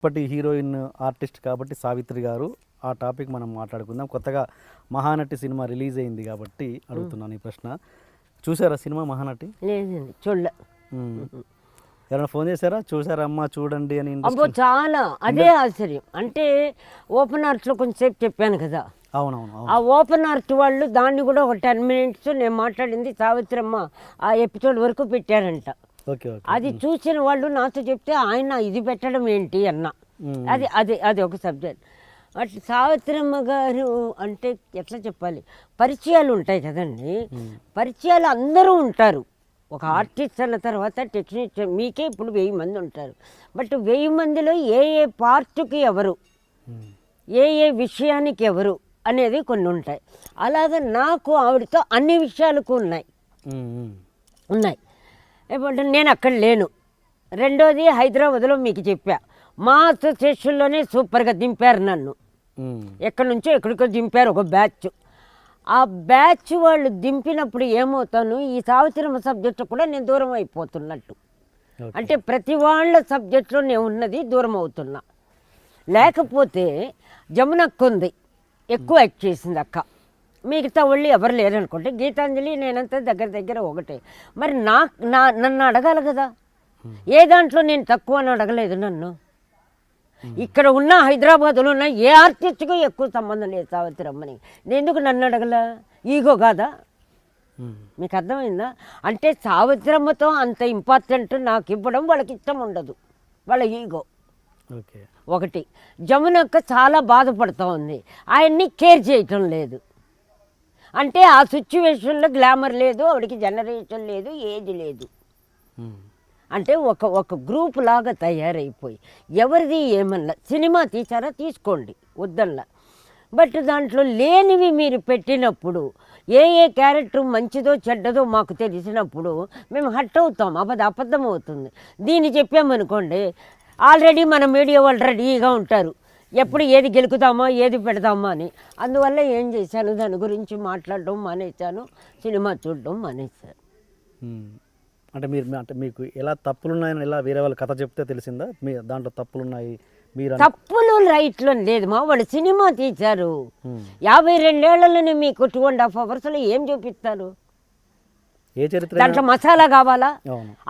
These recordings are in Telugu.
ఇప్పటి హీరోయిన్ ఆర్టిస్ట్ కాబట్టి సావిత్రి గారు. ఆ టాపిక్ మనం మాట్లాడుకుందాం. కొత్తగా మహానటి సినిమా రిలీజ్ అయింది కాబట్టి అడుగుతున్నాను ఈ ప్రశ్న. చూసారా సినిమా మహానటి? లేదండి చూడలే. ఎవరైనా ఫోన్ చేశారా, చూసారా అమ్మా చూడండి అని? అబ్బో చాలా, అదే ఆశ్చర్యం. అంటే ఓపెన్ ఆర్ట్స్లో కొంచెంసేపు చెప్పాను కదా, అవునవును. ఆ ఓపెన్ ఆర్ట్ వాళ్ళు దాన్ని కూడా ఒక 10 minutes నేను మాట్లాడింది సావిత్రమ్మ ఆ ఎపిసోడ్ వరకు పెట్టారంట. Okay okay. అది చూసిన వాళ్ళు నాతో చెప్తే ఆయన ఇది పెట్టడం ఏంటి అన్న. అది అది అది ఒక సబ్జెక్ట్. అట్లా సావిత్రమ్మ గారు అంటే ఎట్లా చెప్పాలి, పరిచయాలు ఉంటాయి కదండి. పరిచయాలు అందరూ ఉంటారు. ఒక ఆర్టిస్ట్ అన్న తర్వాత టెక్నీషియన్ మీకే ఇప్పుడు 1000 మంది ఉంటారు. బట్ 1000 మందిలో ఏ ఏ పార్ట్కి ఎవరు, ఏ ఏ విషయానికి ఎవరు అనేది కొన్ని ఉంటాయి. అలాగే నాకు ఆవిడతో అన్ని విషయాలకు ఉన్నాయి. ఏమంటే నేను అక్కడ లేను. రెండోది హైదరాబాద్లో మీకు చెప్పా, మా అసోసియేషన్లోనే సూపర్గా దింపారు నన్ను. ఎక్కడి నుంచో ఎక్కడికో దింపారు ఒక బ్యాచ్. ఆ బ్యాచ్ వాళ్ళు దింపినప్పుడు ఏమవుతాను, ఈ సావిత్రమ్మ సబ్జెక్టు కూడా నేను దూరం అయిపోతున్నట్టు. అంటే ప్రతి వాళ్ళ సబ్జెక్టులో నేను ఉన్నది దూరం అవుతున్నా. లేకపోతే జమునక్క ఉంది, ఎక్కువ యాక్ట్ చేసింది అక్క. మిగతా వాళ్ళు ఎవరు లేరనుకుంటే గీతాంజలి నేనంతా దగ్గర ఒకటే. మరి నన్ను అడగాలి కదా, ఏ దాంట్లో నేను తక్కువ అని అడగలేదు నన్ను. ఇక్కడ ఉన్న హైదరాబాద్లో ఉన్న ఏ ఆర్టిస్ట్కు ఎక్కువ సంబంధం లేదు సావిత్రమ్మని. నేను ఎందుకు నన్ను అడగల? ఈగో కాదా? మీకు అర్థమైందా? అంటే సావిత్రమ్మతో అంత ఇంపార్టెంట్ నాకు ఇవ్వడం వాళ్ళకి ఇష్టం ఉండదు, వాళ్ళ ఈగో ఒకటి. జమునక్క చాలా బాధపడుతూ ఉంది, ఆయన్ని కేర్ చేయటం లేదు. అంటే ఆ సిచ్యువేషన్లో గ్లామర్ లేదు, ఆవిడకి జనరేషన్ లేదు, ఏజ్ లేదు. అంటే ఒక గ్రూప్ లాగా తయారైపోయి ఎవరిది ఏమన్నా సినిమా తీసారా తీసుకోండి వద్దల్లా. బట్ దాంట్లో లేనివి మీరు పెట్టినప్పుడు ఏ ఏ క్యారెక్టర్ మంచిదో చెడ్డదో మాకు తెలిసినప్పుడు మేము హట్ అవుతాం, అబద్ధం అవుతుంది. దీన్ని చెప్పామనుకోండి, ఆల్రెడీ మన మీడియా వాళ్ళు రెడీగా ఉంటారు, ఎప్పుడు ఏది గెలుకుతామా ఏది పెడతామా అని. అందువల్ల ఏం చేశాను, దాని గురించి మాట్లాడడం మానేశాను, సినిమా చూడడం మానేశాను. అంటే మీకు ఎలా తప్పులున్నాయని ఎలా వేరే వాళ్ళు కథ చెప్తే తెలిసిందా? మీ దాంట్లో తప్పులున్నాయి మీరు? తప్పులు రైట్లో లేదు మా, వాళ్ళు సినిమా తీశారు. 52 ఏళ్లలోనే మీకు 2.5 hours ఏం చూపిస్తారు? ఏ చరిత్ర? దాంట్లో మసాలా కావాలా?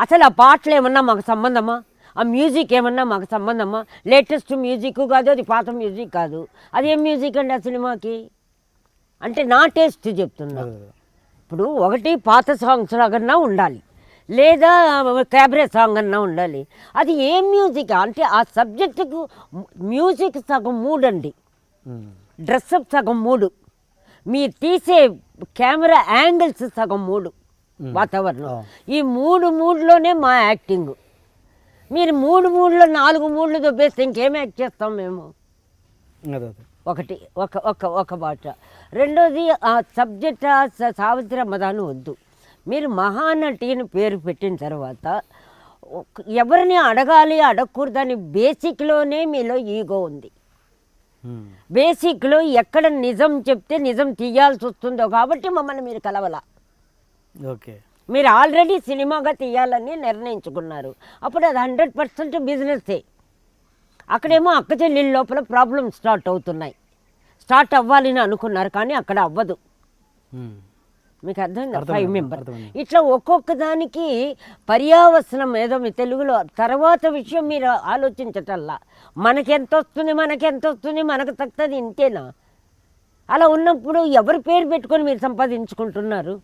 అసలు ఆ పాటలు ఏమన్నా మాకు సంబంధమా? ఆ మ్యూజిక్ ఏమన్నా మాకు సంబంధమా? లేటెస్ట్ మ్యూజిక్ కాదు, అది పాత మ్యూజిక్ కాదు. అదేం మ్యూజిక్ అండి ఆ సినిమాకి? అంటే నా టేస్ట్ చెప్తున్నా. ఇప్పుడు ఒకటి పాత సాంగ్స్ లాగన్నా ఉండాలి, లేదా క్యాబరే సాంగ్ అన్నా ఉండాలి. అది ఏం మ్యూజిక్ అంటే ఆ సబ్జెక్టుకు మ్యూజిక్ సగం మూడండి, డ్రెస్అప్ సగం 3, మీరు తీసే కెమెరా యాంగిల్స్ సగం 3, వాతావరణం. ఈ 3లోనే మా యాక్టింగ్. మీరు 3లో 4 దొబ్బేస్తే ఇంకేం యాక్ట్ చేస్తాం మేము? ఒకటి ఒక బాట. రెండోది ఆ సబ్జెక్ట్ సావిత్రమ్మ దాని వద్దు. మీరు మహానటి అని పేరు పెట్టిన తర్వాత ఎవరిని అడగాలి అడగకూడదని బేసిక్లోనే మీలో ఈగో ఉంది. బేసిక్లో ఎక్కడ నిజం చెప్తే నిజం తీయాల్సి వస్తుందో కాబట్టి మమ్మల్ని మీరు కలవలా. ఓకే, మీరు ఆల్రెడీ సినిమాగా తీయాలని నిర్ణయించుకున్నారు, అప్పుడు అది 100% బిజినెస్సే. అక్కడేమో అక్క చెల్లెళ్ళ లోపల ప్రాబ్లమ్స్ స్టార్ట్ అవ్వాలని అనుకున్నారు, కానీ అక్కడ అవ్వదు. మీకు అర్థమైందా? 5 members ఇట్లా ఒక్కొక్క దానికి పర్యావసనం ఏదో మీ తెలుగులో. తర్వాత విషయం మీరు ఆలోచించటల్లా మనకెంత వస్తుంది మనకు తక్కువది ఇంతేనా? అలా ఉన్నప్పుడు ఎవరి పేరు పెట్టుకొని మీరు సంపాదించుకుంటున్నారు?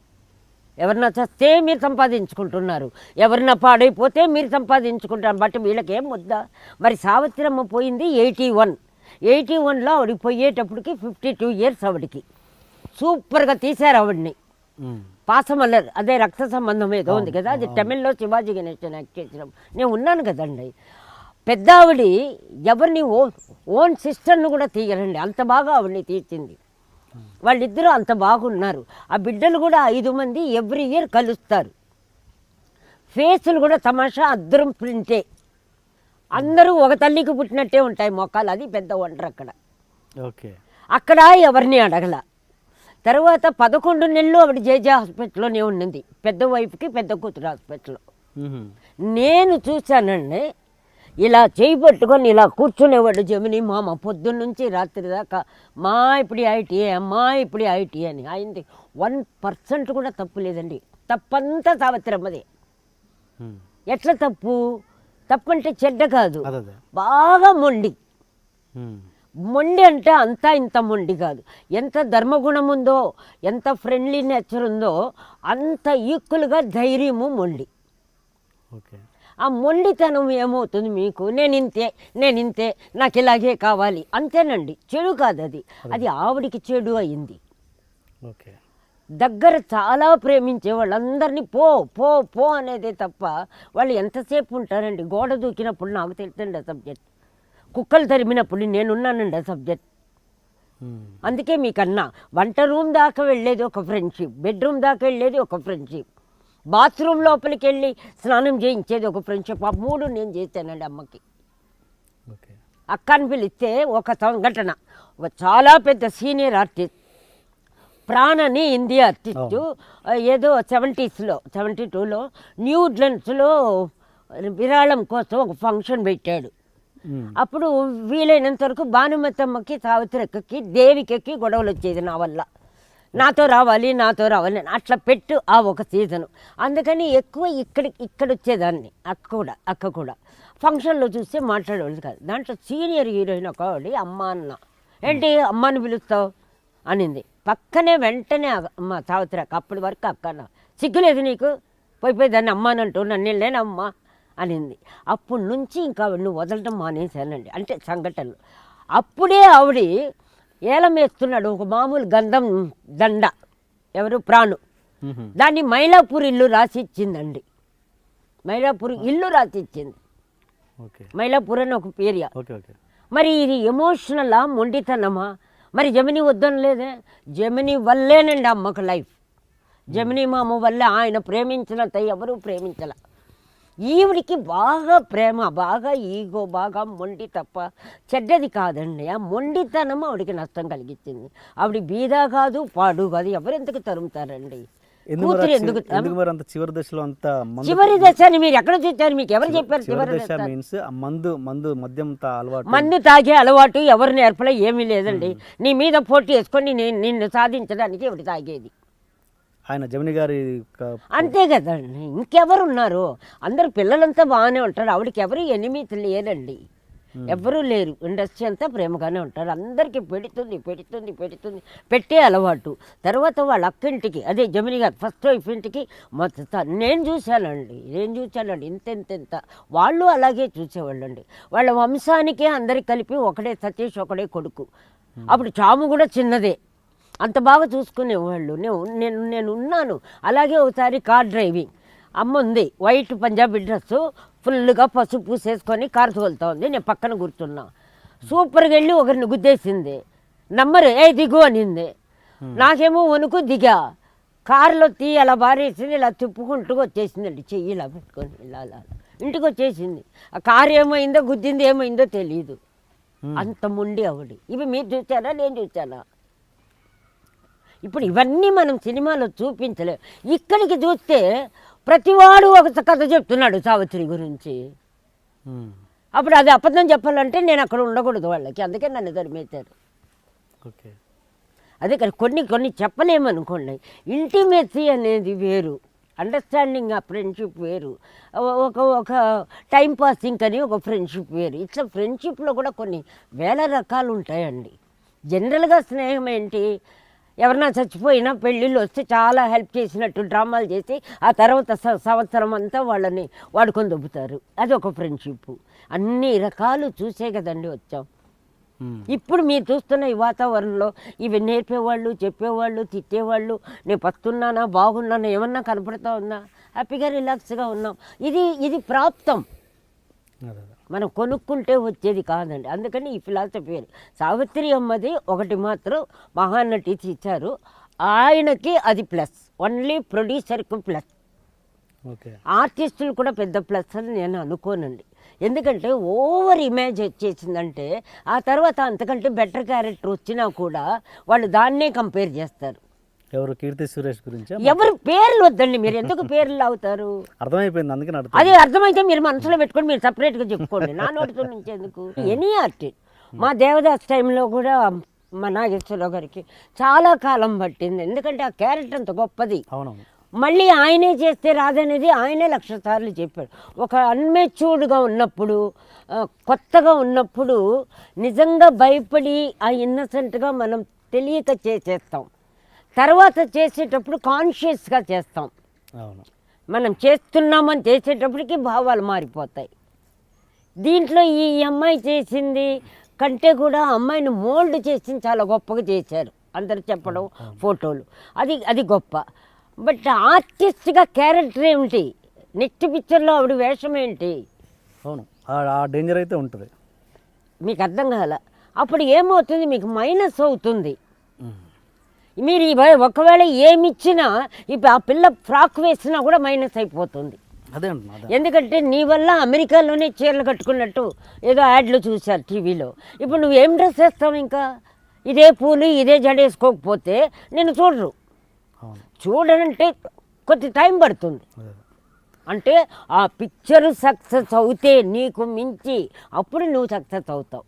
ఎవరన్నా చస్తే మీరు సంపాదించుకుంటున్నారు, ఎవరన్నా పాడైపోతే మీరు సంపాదించుకుంటారు. బట్ వీళ్ళకేం వద్దా? మరి సావిత్రమ్మ పోయింది 81లో, ఆవిడకి పోయేటప్పటికి 52 years. ఆవిడకి సూపర్గా తీశారు ఆవిడ్ని. పాసమల్లర్, అదే రక్త సంబంధం ఏదో ఉంది కదా, అది తమిళ్లో శివాజీ గణేశన్ యాక్ట్ చేసినాం. నేను ఉన్నాను కదండి. పెద్ద ఆవిడి ఎవరిని ఓన్ సిస్టర్ను కూడా తీయరండి, అంత బాగా ఆవిడ్ని తీర్చింది. వాళ్ళిద్దరూ అంత బాగున్నారు. ఆ బిడ్డలు కూడా 5 మంది ఎవ్రీ ఇయర్ కలుస్తారు. ఫేసులు కూడా తమాషా అద్దరం ప్రింటే, అందరూ ఒక తల్లికి పుట్టినట్టే ఉంటాయి మొక్కలు. అది పెద్ద వండర్ అక్కడ. ఓకే, అక్కడ ఎవరిని అడగల. తర్వాత 11 నెలలు ఆవిడ జేజే హాస్పిటల్లోనే ఉన్నది, పెద్ద వైఫ్కి పెద్ద కూతురు హాస్పిటల్లో. నేను చూశానండి ఇలా చేయి పట్టుకొని ఇలా కూర్చునేవాడు జమిని మామ పొద్దున్న నుంచి రాత్రి దాకా మా ఇప్పుడు ఐటీఏ అమ్మా ఇప్పుడు ఐటీఏ అని. ఆయనది 1% కూడా తప్పు లేదండి. తప్పంతా సావిత్రమ్మదే. ఎట్లా తప్పు? తప్పు అంటే చెడ్డ కాదు, బాగా మొండి. మొండి అంటే అంతా ఇంత మొండి కాదు. ఎంత ధర్మగుణం ఉందో, ఎంత ఫ్రెండ్లీ నేచర్ ఉందో అంత ఈక్వల్గా ధైర్యము మొండి. ఓకే. ఆ మొండితనం ఏమవుతుంది మీకు? నేను ఇంతే నాకు ఇలాగే కావాలి అంతేనండి. చెడు కాదు అది, అది ఆవిడికి చెడు అయింది. ఓకే. దగ్గర చాలా ప్రేమించే వాళ్ళందరినీ పో పో పో అనేదే తప్ప వాళ్ళు ఎంతసేపు ఉంటారండి? గోడ దూకినప్పుడు నాకు తెలుసండి ఆ సబ్జెక్ట్, కుక్కలు తరిమినప్పుడు నేనున్నానండి ఆ సబ్జెక్ట్. అందుకే మీకన్నా వంట రూమ్ దాకా వెళ్ళేది ఒక ఫ్రెండ్షిప్, బెడ్రూమ్ దాకా వెళ్ళేది ఒక ఫ్రెండ్షిప్, బాత్రూమ్ లోపలికి వెళ్ళి స్నానం చేయించేది ఒక ఫ్రెండ్షిప్. ఆ 3 నేను చేశానండి అమ్మకి. అక్కని పిలిస్తే ఒక సంఘటన, ఒక చాలా పెద్ద సీనియర్ ఆర్టిస్ట్ ప్రాణని హిందీ ఆర్టిస్టు ఏదో 72లో న్యూజిలాండ్స్లో విరాళం కోసం ఒక ఫంక్షన్ పెట్టాడు. అప్పుడు వీలైనంత వరకు భానుమతమ్మకి, సావిత్రక్కకి, దేవికకి గొడవలు వచ్చేది నా వల్ల. నాతో రావాలి అట్లా పెట్టు ఆ ఒక సీజను. అందుకని ఎక్కువ ఇక్కడ వచ్చేదాన్ని. అక్క కూడా ఫంక్షన్లో చూస్తే మాట్లాడేవాళ్ళు కాదు. దాంట్లో సీనియర్ హీరోయిన్ ఒక ఆవిడ అమ్మ అన్న, ఏంటి అమ్మని పిలుస్తావు అనింది. పక్కనే వెంటనే అమ్మ సావిత్రక్క, అప్పటి వరకు అక్క, సిగ్గులేదు నీకు, పోయి దాన్ని అమ్మ అని అంటూ నన్ను వెళ్ళానమ్మ అనింది. అప్పటి నుంచి ఇంకా నువ్వు వదలటం మానేశానండి. అంటే సంఘటనలు. అప్పుడే ఆవిడ ఏలం వేస్తున్నాడు ఒక మామూలు గంధం దండ, ఎవరు ప్రాణు, దాన్ని మైలాపూర్ ఇల్లు రాసిచ్చిందండి. మైలాపూర్ ఇల్లు రాసిచ్చింది. మైలాపూర్ అని ఒక ఏరియా. మరి ఇది ఎమోషనలా మొండితనమా? మరి జమిని వద్దనలేదే. జమిని వల్లేనండి అమ్మకు లైఫ్. జమిని మామ వల్లే. ఆయన ప్రేమించినంత ఎవరూ ప్రేమించాల. ఈవిడికి బాగా ప్రేమ, బాగా ఈగో, బాగా మొండి తప్ప చెడ్డది కాదండి. ఆ మొండితనం ఆవిడికి నష్టం కలిగించింది. ఆవిడ బీదా కాదు, పాడు కాదు, ఎవరెందుకు తరుముతారండి? కూతురు ఎందుకు చివరి దశ అని మీరు ఎక్కడ చూచారు? మీకు ఎవరు చెప్పారు చివరి దశ? మందు తాగే అలవాటు ఎవరు నేర్పలే, ఏమీ లేదండి. నీ మీద పోటీ వేసుకొని నిన్ను సాధించడానికి ఎవరు తాగేది? ఆయన జమిని గారి అంతే కదండి. ఇంకెవరున్నారు? అందరు పిల్లలంతా బాగానే ఉంటారు. ఆవిడకి ఎవరు ఎనిమిది లేరండి, ఎవ్వరూ లేరు. ఇండస్ట్రీ అంతా ప్రేమగానే ఉంటారు. అందరికీ పెడుతుంది పెట్టే అలవాటు. తర్వాత వాళ్ళ అక్కింటికి, అదే జమిని గారు ఫస్ట్ వైఫ్ ఇంటికి మొత్తం నేను చూశానండి. ఇంత వాళ్ళు అలాగే చూసేవాళ్ళండి. వాళ్ళ వంశానికే అందరికి కలిపి ఒకడే సతీష్, ఒకడే కొడుకు. అప్పుడు చాము కూడా చిన్నదే. అంత బాగా చూసుకునేవాళ్ళు. నేను ఉన్నాను. అలాగే ఒకసారి కార్ డ్రైవింగ్, అమ్మ ఉంది, వైట్ పంజాబీ డ్రెస్సు, ఫుల్గా పసుపు పూసేసుకొని కారు తోలుతా ఉంది. నేను పక్కన కూర్చున్నా. సూపర్గా వెళ్ళి ఒకరిని గుద్దేసింది. నంబరు దిగు అనింది. నాకేమో వణుకు, దిగా. కారులో అలా బారేసింది. ఇలా తిప్పుకుంటూ వచ్చేసిందండి, చెయ్యి ఇలా పెట్టుకొని ఇలా ఇంటికి వచ్చేసింది. ఆ కారు ఏమైందో, గుద్దింది ఏమైందో తెలియదు. అంత ముండి ఆవిడ. ఇవి మీరు చూసారా, నేను చూసానా? ఇప్పుడు ఇవన్నీ మనం సినిమాలో చూపించలేము. ఇక్కడికి చూస్తే ప్రతివాడు ఒక కథ చెప్తున్నాడు సావిత్రి గురించి. అప్పుడు అది అబద్ధం చెప్పాలంటే నేను అక్కడ ఉండకూడదు వాళ్ళకి. అందుకే నన్ను తరిమేశారు. అదే కానీ కొన్ని చెప్పలేమనుకోండి. ఇంటిమేసీ అనేది వేరు, అండర్స్టాండింగ్ ఆ ఫ్రెండ్షిప్ వేరు, ఒక టైం పాసింగ్ అని ఒక ఫ్రెండ్షిప్ వేరు. ఇట్లా ఫ్రెండ్షిప్లో కూడా కొన్ని వేల రకాలు ఉంటాయండి. జనరల్గా స్నేహం ఏంటి? ఎవరన్నా చచ్చిపోయినా పెళ్ళిళ్ళు వస్తే చాలా హెల్ప్ చేసినట్టు డ్రామాలు చేసి ఆ తర్వాత సంవత్సరం అంతా వాళ్ళని వాడుకొని దొబ్బుతారు. అది ఒక ఫ్రెండ్షిప్. అన్ని రకాలు చూసే కదండి వచ్చాం. ఇప్పుడు మీరు చూస్తున్న ఈ వాతావరణంలో ఇవి నేర్పేవాళ్ళు, చెప్పేవాళ్ళు, తిట్టేవాళ్ళు, నేను పస్తున్నానా, బాగున్నానా, ఏమన్నా కనపడుతూ ఉందా? హ్యాపీగా రిలాక్స్గా ఉన్నాం. ఇది ప్రాప్తం, మనం కొనుక్కుంటే వచ్చేది కాదండి. అందుకని ఈ ఫిలాసఫీ సావిత్రి అమ్మది ఒకటి మాత్రం మహానటి ఇచ్చారు. ఆయనకి అది ప్లస్, ఓన్లీ ప్రొడ్యూసర్కి ప్లస్. ఆర్టిస్టులు కూడా పెద్ద ప్లస్ అని నేను అనుకోనండి. ఎందుకంటే ఓవర్ ఇమేజ్ వచ్చేసిందంటే ఆ తర్వాత అంతకంటే బెటర్ క్యారెక్టర్ వచ్చినా కూడా వాళ్ళు దాన్నే కంపేర్ చేస్తారు. ఎవరు కీర్తి సురేష్ గురించి ఎవరు పేర్లు వద్దండి, మీరు ఎందుకు పేర్లు అవుతారు? అర్థమైపోయింది, అందుకని అర్థం. అది అర్థమైతే మీరు మనసులో పెట్టుకొని మీరు సపరేట్గా చెప్పుకోండి, నా నోటితో నుంచి ఎందుకు. ఎనీ ఆర్టిస్ట్, మా దేవదాస్ టైంలో కూడా మా నాగేశ్వరరావు గారికి చాలా కాలం పట్టింది, ఎందుకంటే ఆ క్యారెక్టర్ అంత గొప్పది. అవునవును. మళ్ళీ ఆయనే చేస్తే రాదనేది ఆయనే 1,00,000 సార్లు చెప్పాడు. ఒక అన్మెచ్యూర్డ్గా ఉన్నప్పుడు, కొత్తగా ఉన్నప్పుడు నిజంగా భయపడి ఆ ఇన్నసెంట్గా మనం తెలియక చేసేస్తాం. తర్వాత చేసేటప్పుడు కాన్షియస్గా చేస్తాం. అవును. మనం చేస్తున్నామని చేసేటప్పటికి భావాలు మారిపోతాయి. దీంట్లో ఈ అమ్మాయి చేసింది కంటే కూడా అమ్మాయిని మోల్డ్ చేసి చాలా గొప్పగా చేశారు, అందరు చెప్పడం, ఫోటోలు, అది గొప్ప. బట్ ఆర్టిస్ట్గా క్యారెక్టర్ ఏమిటి, నెక్స్ట్ పిక్చర్లో ఆవిడ వేషం ఏంటి? అవును, ఆ డేంజర్ అయితే ఉంటుంది. మీకు అర్థం కాల. అప్పుడు ఏమవుతుంది, మీకు మైనస్ అవుతుంది. మీరు ఒకవేళ ఏమిచ్చినా, ఇప్పుడు ఆ పిల్ల ఫ్రాక్ వేసినా కూడా మైనస్ అయిపోతుంది. అదే అంటున్నా. ఎందుకంటే నీ వల్ల అమెరికాలోనే చీరలు కట్టుకున్నట్టు ఏదో యాడ్లు చూశారు టీవీలో. ఇప్పుడు నువ్వు ఏం డ్రెస్ వేస్తావు? ఇంకా ఇదే పూలు ఇదే జడేసుకోకపోతే నేను చూడరు. చూడనంటే కొద్ది టైం పడుతుంది. అంటే ఆ పిక్చర్ సక్సెస్ అవుతే నీకు మించి అప్పుడు నువ్వు సక్సెస్ అవుతావు.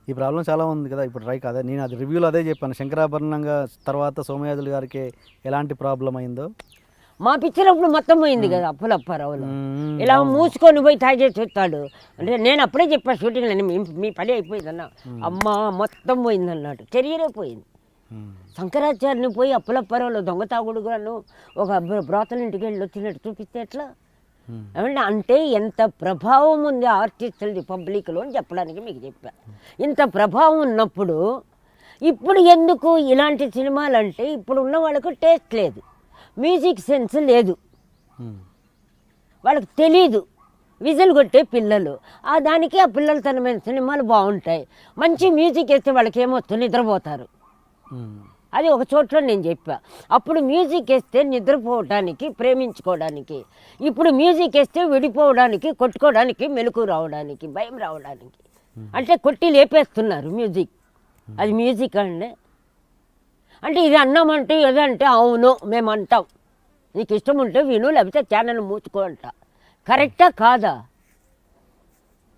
ఈ ప్రాబ్లం చాలా ఉంది కదా ఇప్పుడు. రైక్ అదే నేను అది రివ్యూలో అదే చెప్పాను, శంకరాభరణంగా తర్వాత సోమయాజులు గారికి ఎలాంటి ప్రాబ్లం అయిందో. మా పిక్చర్ అప్పుడు మొత్తం పోయింది కదా అప్పులప్పారావులో, ఇలా మూసుకొని పోయి తాగేసి వస్తాడు. అంటే నేను అప్పుడే చెప్పాను షూటింగ్లో, మీ పని అయిపోయిందన్న, అమ్మ మొత్తం పోయిందన్నాడు, కెరీరే పోయింది. శంకరాచార్యని పోయి అప్పులప్పారావులో దొంగ తాగుడుగాను ఒక బ్రోతల ఇంటికి వెళ్ళి వచ్చినట్టు చూపిస్తే ఎట్లా? ఏమంటే అంటే ఎంత ప్రభావం ఉంది ఆర్టిస్టులది పబ్లిక్లో అని చెప్పడానికి మీకు చెప్పా. ఇంత ప్రభావం ఉన్నప్పుడు ఇప్పుడు ఎందుకు ఇలాంటి సినిమాలు అంటే ఇప్పుడు ఉన్న వాళ్ళకు టేస్ట్ లేదు, మ్యూజిక్ సెన్స్ లేదు, వాళ్ళకి తెలీదు. విజిల్ కొట్టే పిల్లలు, దానికి ఆ పిల్లలతనమైన సినిమాలు బాగుంటాయి. మంచి మ్యూజిక్ వేస్తే వాళ్ళకి ఏమొస్తుంది, నిద్రపోతారు. అది ఒక చోట్ల నేను చెప్పా. అప్పుడు మ్యూజిక్ వేస్తే నిద్రపోవడానికి, ప్రేమించుకోవడానికి. ఇప్పుడు మ్యూజిక్ వేస్తే విడిపోవడానికి, కొట్టుకోవడానికి, మెలకు రావడానికి, భయం రావడానికి. అంటే కొట్టి లేపేస్తున్నారు మ్యూజిక్. అది మ్యూజిక్ అండి. అంటే ఇది అన్నామంటే ఏదంటే అవును మేము అంటాం, నీకు ఇష్టం ఉంటే విను, లేకపోతే ఛానల్ మూసుకో అంట. కరెక్టా కాదా?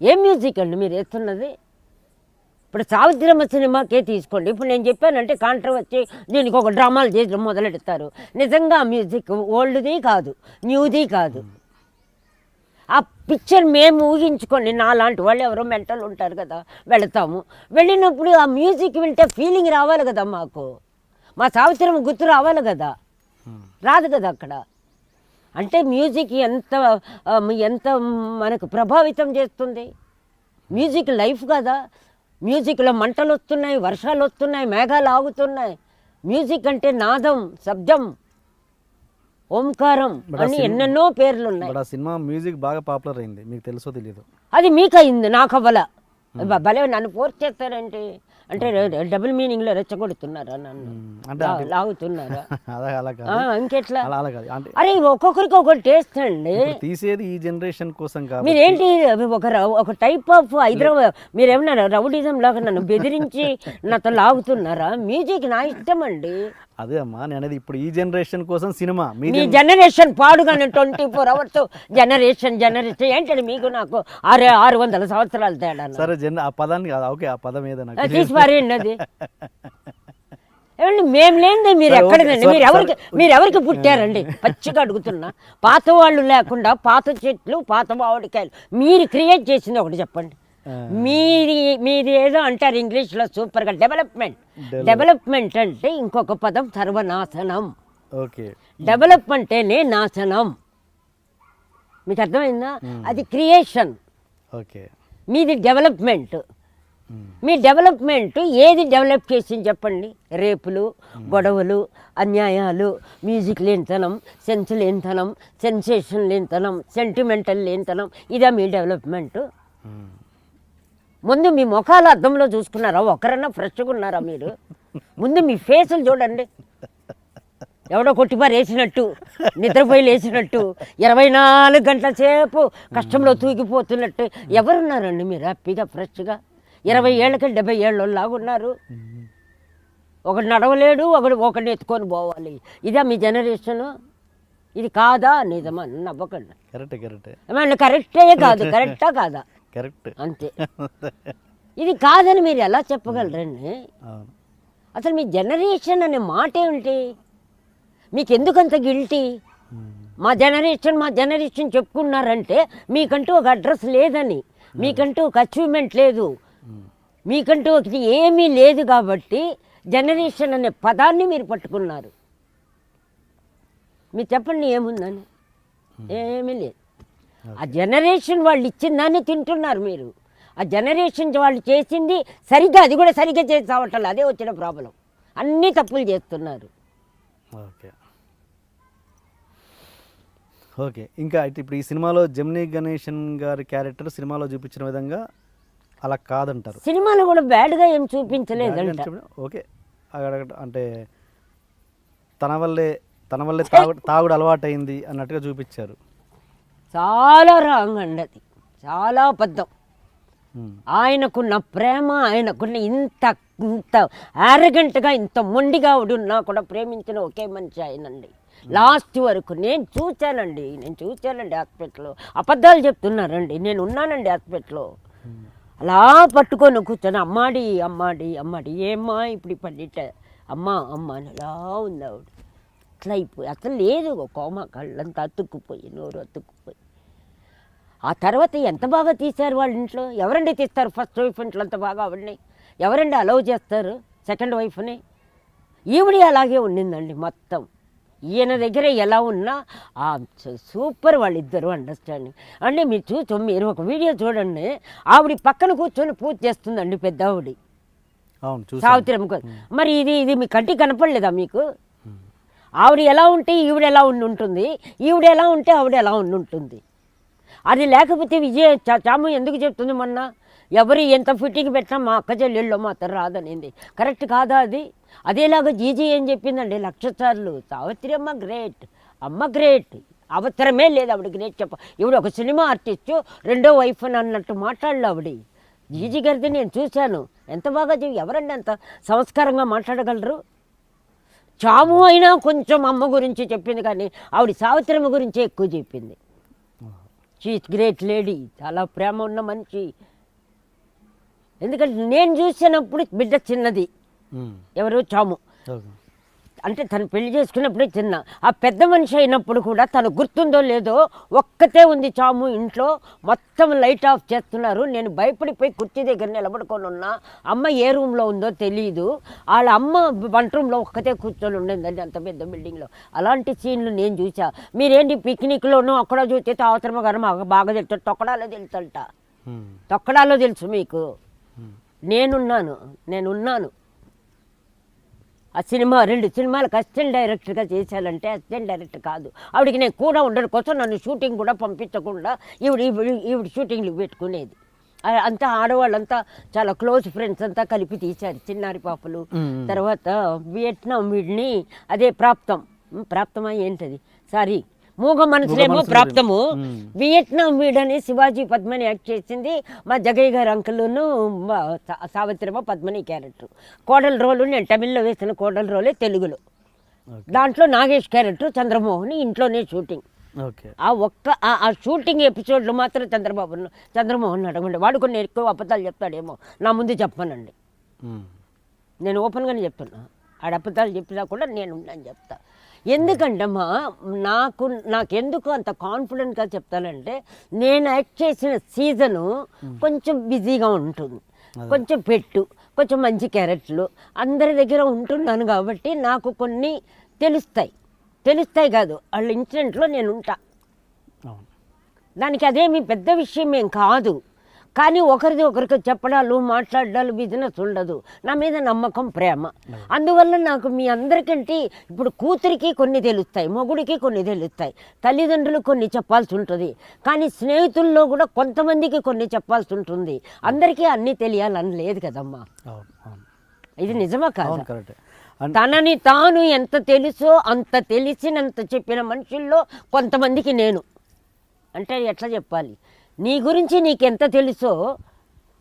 ఏం మ్యూజిక్ అండి మీరు వేస్తున్నది? ఇప్పుడు సావిత్రమ్మ సినిమాకే తీసుకోండి. ఇప్పుడు నేను చెప్పానంటే కాంట్రవర్సీ, దీనికి ఒక డ్రామాలు చేయడం మొదలెడతారు. నిజంగా ఆ మ్యూజిక్ ఓల్డ్ది కాదు, న్యూది కాదు. ఆ పిక్చర్ మేము ఊహించుకోండి, నాలాంటి వాళ్ళు ఎవరో మెంటల్ ఉంటారు కదా, వెళతాము. వెళ్ళినప్పుడు ఆ మ్యూజిక్ వింటే ఫీలింగ్ రావాలి కదా మాకు, మా సావిత్రమ్మ గుర్తు రావాలి కదా, రాదు కదా అక్కడ. అంటే మ్యూజిక్ ఎంత ఎంత మనకు ప్రభావితం చేస్తుంది. మ్యూజిక్ లైఫ్ కదా. మ్యూజిక్లో మంటలు వస్తున్నాయి, వర్షాలు వస్తున్నాయి, మేఘాలు ఆగుతున్నాయి. మ్యూజిక్ అంటే నాదం, శబ్దం, ఓంకారం అని ఎన్నెన్నో పేర్లు ఉన్నాయి. ఆ సినిమా మ్యూజిక్ బాగా పాపులర్ అయింది, మీకు తెలుసో తెలియదు. అది మీకు అయింది, నాకు అవ్వల. భలే నన్ను ఫోర్స్ చేస్తారంటే, అంటే డబుల్ మీనింగ్లో రెచ్చగొడుతున్నారా, నన్ను లాగుతున్నారా? ఇంకెట్లా? అరే ఒక్కొక్కరికి ఒక టేస్ట్ అండి. తీసేది ఈ జనరేషన్ కోసం కాదు. మీరేంటి ఒక టైప్ ఆఫ్ హైదరాబాద్, మీరేమన్నా రౌడిజం లాగా నన్ను బెదిరించి నాతో లాగుతున్నారా? మ్యూజిక్ నా ఇష్టం అండి. అదే అమ్మా నేను అనేది, ఇప్పుడు ఈ జనరేషన్ కోసం సినిమా. మీ జనరేషన్ పాడుగానే 24 hours జనరేషన్ ఏంటండి మీకు నాకు 600 సంవత్సరాలు తేడా. సరే ఆ పదాన్ని ఓకే, ఆ పదం ఏదైనా తీసిపారేయండి అది. ఏమండి మేము లేనిదే మీరు ఎక్కడదండి? మీరు ఎవరికి పుట్టారండి? పచ్చిగా అడుగుతున్నా. పాత వాళ్ళు లేకుండా, పాత చెట్లు, పాత మామిడికాయలు మీరు క్రియేట్ చేసింది ఒకటి చెప్పండి. మీది ఏదో అంటారు ఇంగ్లీష్లో సూపర్గా, డెవలప్మెంట్ అంటే ఇంకొక పదం సర్వనాశనం. ఓకే, డెవలప్ అంటేనే నాశనం. మీకు అర్థమైందా? అది క్రియేషన్. ఓకే, మీది డెవలప్మెంట్. మీ డెవలప్మెంట్ ఏది డెవలప్ చేసింది చెప్పండి? రేపులు, గొడవలు, అన్యాయాలు, మ్యూజిక్ లేనితనం, సెన్స్ లేనితనం, సెన్సేషన్ లేనితనం, సెంటిమెంటల్ లేనితనం. ఇదా మీ డెవలప్మెంట్? ముందు మీ ముఖాలు అద్దంలో చూసుకున్నారా? ఒకరన్నా ఫ్రెష్గా ఉన్నారా మీరు? ముందు మీ ఫేసులు చూడండి. ఎవడో కొట్టిపారు వేసినట్టు, నిద్రపోయి లేచినట్టు, 24 గంటల సేపు కష్టంలో తూగిపోతున్నట్టు ఎవరున్నారండి మీరు హ్యాపీగా ఫ్రెష్గా? 20 ఏళ్ళకి 70 ఏళ్ళలాగా ఉన్నారు. ఒకడు నడవలేడు, ఒకడిని ఎత్తుకొని పోవాలి. ఇదా మీ జనరేషను? ఇది కాదా? నిజమా? నవ్వకండి. కరెక్టే ఏమన్నా కరెక్టే కాదు, కరెక్టా కాదా? కరెక్ట్ అంతే. ఇది కాదని మీరు ఎలా చెప్పగలరండి? అవును. అసలు మీ జనరేషన్ అనే మాట ఏమిటి? మీకు ఎందుకంత గిల్టీ? మా జనరేషన్ చెప్పుకున్నారంటే మీకంటూ ఒక అడ్రస్ లేదని, మీకంటూ ఒక అచీవ్మెంట్ లేదు, మీకంటూ ఒకటి ఏమీ లేదు కాబట్టి జనరేషన్ అనే పదాన్ని మీరు పట్టుకున్నారు. మీరు చెప్పండి ఏముందని? ఏమీ లేదు. ఆ జనరేషన్ వాళ్ళు ఇచ్చిన దాన్ని తింటున్నారు మీరు. ఆ జనరేషన్ వాళ్ళు చేసింది సరిగ్గా, అది కూడా సరిగ్గా చేసి చావట్లేదు. అదే వచ్చిన ప్రాబ్లం. అన్నీ తప్పులు చేస్తున్నారు. ఓకే. ఇంకా అయితే ఇప్పుడు ఈ సినిమాలో జెమినీ గణేషన్ గారి క్యారెక్టర్ సినిమాలో చూపించిన విధంగా అలా కాదంటారు. సినిమాలో కూడా బ్యాడ్గా ఏం చూపించలేదంట. ఓకే, అంటే తన వల్లే తాగుడు అలవాటైంది అన్నట్టుగా చూపించారు. చాలా రాంగ్ అండి, అది చాలా అబద్ధం. ఆయనకున్న ప్రేమ, ఆయనకున్న ఇంత యారగెంట్గా, ఇంత మొండిగా ఉన్నా కూడా ప్రేమించిన ఒకే మనిషి ఆయనండి. లాస్ట్ వరకు నేను చూశానండి హాస్పిటల్లో. అబద్ధాలు చెప్తున్నారండి, నేను ఉన్నానండి హాస్పిటల్లో. అలా పట్టుకొని కూర్చొని అమ్మాడి ఏమ్మా ఇప్పుడు పండిట అమ్మ అని అలా ఉంది ఆవిడ. అట్లా అయిపోయి అసలు లేదు, కోమ, కళ్ళంతా అతుక్కుపోయి, నోరు అతుక్కుపోయి. ఆ తర్వాత ఎంత బాగా తీశారు వాళ్ళ ఇంట్లో. ఎవరండి తీస్తారు ఫస్ట్ వైఫ్ ఇంట్లో అంత బాగా ఆవిడని? ఎవరండి అలౌ చేస్తారు సెకండ్ వైఫ్ని? ఈవిడ అలాగే ఉండిందండి మొత్తం. ఈయన దగ్గర ఎలా ఉన్నా సూపర్ వాళ్ళిద్దరు అండర్స్టాండింగ్ అంటే. మీరు ఒక వీడియో చూడండి, ఆవిడ పక్కన కూర్చొని పూజ చేస్తుందండి పెద్ద ఆవిడ, సావిత్రమ్మ. మరి ఇది మీ కంటికి కనపడలేదా మీకు? ఆవిడ ఎలా ఉంటే ఈవిడ ఎలా ఉంటుంది, ఈవిడ ఎలా ఉంటే ఆవిడ ఎలా ఉంటుంది. అది లేకపోతే చాము ఎందుకు చెప్తుంది మొన్న? ఎవరు ఎంత ఫిట్టింగ్ పెట్టినా మా అక్క చెల్లెళ్ళు మాత్రం రాదనింది. కరెక్ట్ కాదా అది? అదేలాగా జీజీ ఏం చెప్పిందండి 1,00,000 సార్లు, సావిత్రి అమ్మ గ్రేట్, అమ్మ గ్రేట్, అవసరమే లేదు ఆవిడ గ్రేట్ చెప్ప. ఈవిడ ఒక సినిమా ఆర్టిస్టు, రెండో వైఫ్ అని అన్నట్టు మాట్లాడలే ఆవిడ. జీజీ గారిది నేను చూశాను, ఎంత బాగా ఎవరండి అంత సంస్కారంగా మాట్లాడగలరు? చాము అయినా కొంచెం అమ్మ గురించి చెప్పింది, కానీ ఆవిడ సావిత్రమ్మ గురించే ఎక్కువ చెప్పింది. షీఈస్ గ్రేట్ లేడీ, చాలా ప్రేమ ఉన్న మనిషి. ఎందుకంటే నేను చూసినప్పుడు బిడ్డ చిన్నది, ఎవరు చాము, అంటే తను పెళ్లి చేసుకున్నప్పుడే చిన్న. ఆ పెద్ద మనిషి అయినప్పుడు కూడా తను గుర్తుందో లేదో ఒక్కతే ఉంది చాము ఇంట్లో, మొత్తం లైట్ ఆఫ్ చేస్తున్నారు. నేను భయపడిపోయి కుర్చీ దగ్గర నిలబడుకొని ఉన్నా. అమ్మ ఏ రూమ్లో ఉందో తెలియదు. వాళ్ళ అమ్మ వంట రూమ్లో ఒక్కతే కూర్చొని ఉండేదండి అంత పెద్ద బిల్డింగ్లో. అలాంటి సీన్లు నేను చూసా. మీరేంటి పిక్నిక్లోనూ అక్కడ చూస్తే అవసరమ గారు మాకు బాగా తెలుసు, తొక్కడాలో తెలుసంట, తొక్కడాలో తెలుసు మీకు. నేనున్నాను. ఆ సినిమా 2 సినిమాలకు అసిస్టెంట్ డైరెక్టర్గా చేశానంటే అసిస్టెంట్ డైరెక్టర్ కాదు. ఆవిడికి నేను కూడా ఉండడం కోసం నన్ను షూటింగ్ కూడా పంపించకుండా ఈవిడ షూటింగ్లు పెట్టుకునేది. అంతా ఆడవాళ్ళంతా చాలా క్లోజ్ ఫ్రెండ్స్ అంతా కలిపి తీశారు. చిన్నారి పాపలు, తర్వాత వియట్నాం వీడిని, అదే ప్రాప్తమా ఏంటది, సారీ మూగ మనసులేమో ప్రాప్తము. వియట్నాం వీడని శివాజీ పద్మని యాక్ట్ చేసింది. మా జగయ్య గారు అంకుల్ను సావిత్రమ్మ పద్మని క్యారెక్టర్. కోడల రోలు నేను తమిళ్లో వేసిన కోడల రోలే తెలుగులో. దాంట్లో నాగేష్ క్యారెక్టర్ చంద్రమోహన్ ఇంట్లోనే షూటింగ్. ఆ షూటింగ్ ఎపిసోడ్లో మాత్రం చంద్రమోహన్ అడగండి, వాడు కొన్ని ఎక్కువ అబద్ధాలు చెప్తాడేమో, నా ముందు చెప్పనండి. నేను ఓపెన్గానే చెప్తున్నా, ఆడ అబద్ధాలు చెప్పినా కూడా నేను చెప్తా. ఎందుకంటే నాకెందుకు అంత కాన్ఫిడెంట్గా చెప్తానంటే, నేను యాక్ట్ చేసిన సీజను కొంచెం బిజీగా ఉంటుంది, కొంచెం కొంచెం మంచి క్యారెక్టర్లు అందరి దగ్గర ఉంటున్నాను కాబట్టి నాకు కొన్ని తెలుస్తాయి కాదు, వాళ్ళ ఇన్సిడెంట్లో నేను ఉంటా. దానికి అదేమి పెద్ద విషయం ఏం కాదు. కానీ ఒకరికి చెప్పడాలు, మాట్లాడాలు, బిజినెస్ ఉండదు. నా మీద నమ్మకం, ప్రేమ. అందువల్ల నాకు మీ అందరికంటే ఇప్పుడు కూతురికి కొన్ని తెలుస్తాయి, మొగుడికి కొన్ని తెలుస్తాయి, తల్లిదండ్రులు కొన్ని చెప్పాల్సి ఉంటుంది, కానీ స్నేహితుల్లో కూడా కొంతమందికి కొన్ని చెప్పాల్సి ఉంటుంది. అందరికీ అన్నీ తెలియాలని లేదు కదమ్మా. ఇది నిజమా కాదు? తనని తాను ఎంత తెలుసో అంత తెలిసినంత చెప్పిన మనుషుల్లో కొంతమందికి నేను అంటే ఎట్లా చెప్పాలి, నీ గురించి నీకెంత తెలుసో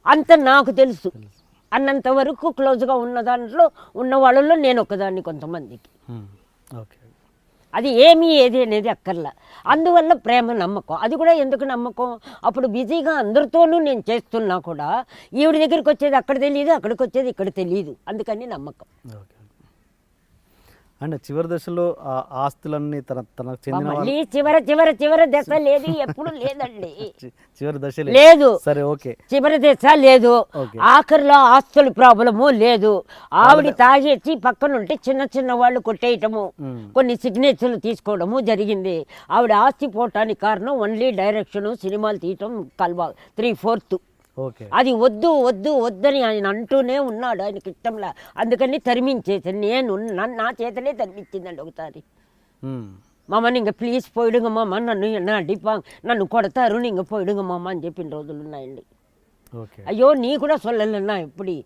అంత నాకు తెలుసు. అన్నంత వరకు క్లోజ్గా ఉన్న దాంట్లో ఉన్న వాళ్ళలో నేను ఒకదాన్ని కొంతమందికి. ఓకే. అది ఏమి ఏది అనేది అక్కర్లా. అందువల్ల ప్రేమ, నమ్మకం. అది కూడా ఎందుకు నమ్మకం, అప్పుడు బిజీగా అందరితోనూ నేను చేస్తున్నా కూడా ఈవిడ దగ్గరికి వచ్చేది అక్కడ తెలియదు, అక్కడికి వచ్చేది ఇక్కడ తెలియదు, అందుకని నమ్మకం. ఓకే. అండ్ చివరి దశలో ఆ ఆస్తులన్నీ తనకు చెందిన మళ్ళీ చివరి దశ లేదు, ఎప్పుడు లేదండి. చివరి దశ లేదు. సరే, ఓకే. చివరి దశ లేదు, ఆఖరిలో ఆస్తుల ప్రాబ్లము లేదు. ఆవిడ తాగేసి పక్కన ఉంటే చిన్న చిన్న వాళ్ళు కొట్టేయటము, కొన్ని సిగ్నేచర్లు తీసుకోవడము జరిగింది. ఆవిడ ఆస్తి పోవటానికి కారణం ఓన్లీ డైరెక్షన్, సినిమాలు తీయటం 3/4. ఓకే. అది వద్దు వద్దు వద్దని ఆయన అంటూనే ఉన్నాడు, ఆయనకి ఇష్టంలా. అందుకని తరిమించేసి నేను నా చేతనే తరిమించిందండి ఒకసారి. మామ நீங்கள் ప్లీజ్ పోయిడుங்க మామ, నన్ను అడిపాంగ్, నన్ను కొడతారు, நீங்கள் పోయిడుங்க మామ అని చెప్పిన రోజులు ఉన్నాయండి. అయ్యో నీ కూడా సొల్లన్నా ఇప్పుడు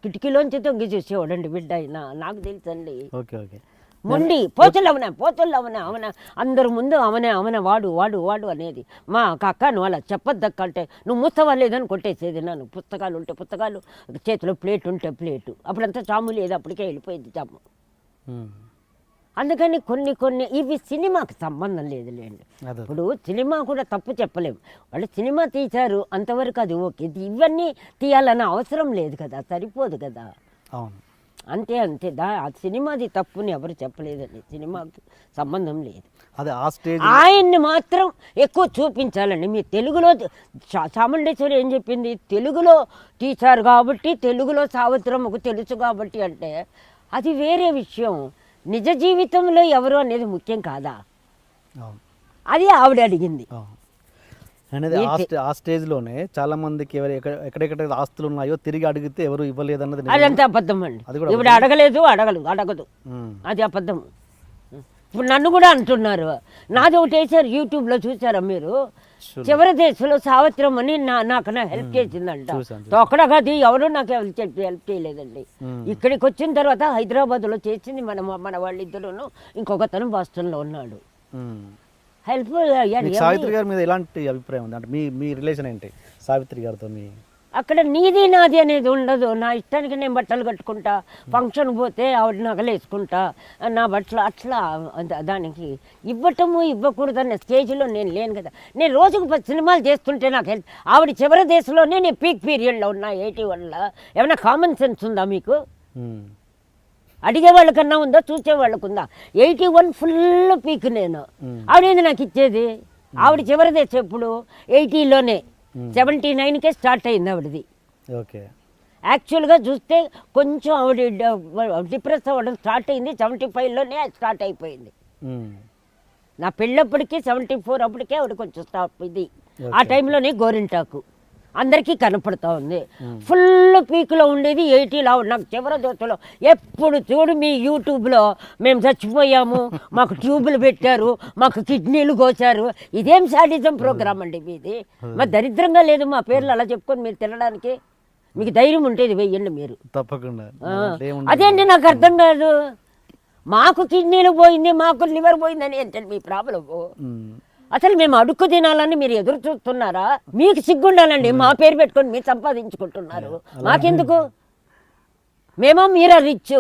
కిటికీలోంచి తొంగి చూసేవాడండి బిడ్డ అయినా, నాకు తెలుసండి. ఓకే. ఓకే. మొండి పోతులు అవన అందరు ముందు అవనే వాడు వాడు వాడు అనేది. మా అక్క నువ్వు అలా చెప్పొద్దక్క అంటే, నువ్వు మూస్తవా లేదని కొట్టేసేది నన్ను. పుస్తకాలు ఉంటే పుస్తకాలు, చేతిలో ప్లేట్ ఉంటే ప్లేటు. అప్పుడంతా చాము లేదు, అప్పటికే వెళ్ళిపోయింది చాము. అందుకని కొన్ని ఇవి సినిమాకి సంబంధం లేదులేండి. ఇప్పుడు సినిమా కూడా తప్పు చెప్పలేము, వాళ్ళు సినిమా తీశారు అంతవరకు అది ఓకే. ఇవన్నీ తీయాలన్న అవసరం లేదు కదా, సరిపోదు కదా. అవును, అంతే ఆ సినిమాది తప్పుని ఎవరు చెప్పలేదండి, సినిమాకి సంబంధం లేదు. అదే ఆ స్టేజ్ ఆయన్ని మాత్రం ఎక్కువ చూపించాలండి. మీ తెలుగులో చాముండేశ్వరి ఏం చెప్పింది, తెలుగులో తీశారు కాబట్టి, తెలుగులో సావిత్రమ్మకు తెలుసు కాబట్టి అంటే అది వేరే విషయం. నిజ జీవితంలో ఎవరు అనేది ముఖ్యం కాదా, అది ఆవిడ అడిగింది. అనేది ఆ స్టేజ్లోనే చాలా మందికి ఎక్కడెక్కడ ఆస్తులు ఉన్నాయో తిరిగి అడిగితే ఎవరు ఇవ్వలేదు అన్నది అదంతా అబద్ధం అండి. ఇప్పుడు అడగలేదు, అడగదు, అది అబద్ధం. ఇప్పుడు నన్ను కూడా అంటున్నారు, నాది ఒకటి వేసారు యూట్యూబ్లో, చూసారా మీరు? చివరి దేశంలో సావిత్రం అని నాకు హెల్ప్ చేసిందంట. తొక్కడగది ఎవరు నాకు హెల్ప్ చేయలేదండి. ఇక్కడికి వచ్చిన తర్వాత హైదరాబాద్లో చేసింది మన వాళ్ళిద్దరూను, ఇంకొకతను బాస్టన్లో ఉన్నాడు. హెల్ప్. సావిత్రి గారి మీద ఎలాంటి అభిప్రాయం ఉంది, అంటే మీ రిలేషన్ ఏంటి సావిత్రి గారితో? అక్కడ నీది నాది అనేది ఉండదు. నా ఇష్టానికి నేను బట్టలు కట్టుకుంటా, ఫంక్షన్ పోతే ఆవిడ నగలు వేసుకుంటా, నా బట్టలు అట్లా. దానికి ఇవ్వటము ఇవ్వకూడదన్న స్టేజ్లో నేను లేను కదా. నేను రోజుకు 10 సినిమాలు చేస్తుంటే నాకు హెల్ప్. ఆవిడ చివరి దేశంలోనే నేను పీక్ పీరియడ్లో ఉన్నా 81లో. ఏమైనా కామన్ సెన్స్ ఉందా మీకు? అడిగే వాళ్ళకన్నా ఉందా, చూసే వాళ్ళకు ఉందా? 81 ఫుల్ పీక్ నేను. ఆవిడేంది నాకు ఇచ్చేది? ఆవిడ చివరి దేశం ఎప్పుడు 80లోనే, 79కే స్టార్ట్ అయింది ఆవిడది. ఓకే. యాక్చువల్గా చూస్తే కొంచెం ఆవిడ డిప్రెస్ అవ్వడం స్టార్ట్ అయింది 75లోనే స్టార్ట్ అయిపోయింది. నా పెళ్ళప్పటికీ 74 అప్పటికే ఆవిడ కొంచెం స్టాప్ ఇది. ఆ టైంలోనే గోరింటాకు అందరికీ కనపడుతూ ఉంది. ఫుల్ పీక్లో ఉండేది 80లో. నాకు చివరి దోతలో ఎప్పుడు చూడు మీ యూట్యూబ్లో మేము చచ్చిపోయాము, మాకు ట్యూబులు పెట్టారు, మాకు కిడ్నీలు కోసారు. ఇదేం సాడిజం ప్రోగ్రామ్ అండి మీది? మరి దరిద్రంగా లేదు మా పేర్లు అలా చెప్పుకొని మీరు తినడానికి? మీకు ధైర్యం ఉంటే ఇది వెయ్యండి మీరు. తప్పకుండా. అదేంటి నాకు అర్థం కాదు. మాకు కిడ్నీలు పోయింది, మాకు లివర్ పోయిందని ఏంటంటే మీ ప్రాబ్లము? అసలు మేము అడుక్కు తినాలని మీరు ఎదురు చూస్తున్నారా? మీకు సిగ్గుండాలండి, మా పేరు పెట్టుకొని మీరు సంపాదించుకుంటున్నారు. మాకెందుకు? మేమో మీరా రిచ్,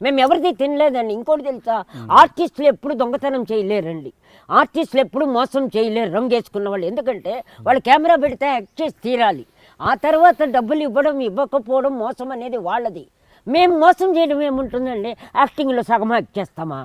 మేము ఎవరిది తినలేదండి. ఇంకోటి తెలుసా, ఆర్టిస్టులు ఎప్పుడు దొంగతనం చేయలేరండి, ఆర్టిస్టులు ఎప్పుడు మోసం చేయలేరు రంగేసుకున్న వాళ్ళు. ఎందుకంటే వాళ్ళు కెమెరా పెడితే యాక్ట్ చేసి తీరాలి. ఆ తర్వాత డబ్బులు ఇవ్వడం ఇవ్వకపోవడం మోసం అనేది వాళ్ళది. మేము మోసం చేయడం ఏముంటుందండి? యాక్టింగ్లో సగం యాక్ట్ చేస్తామా?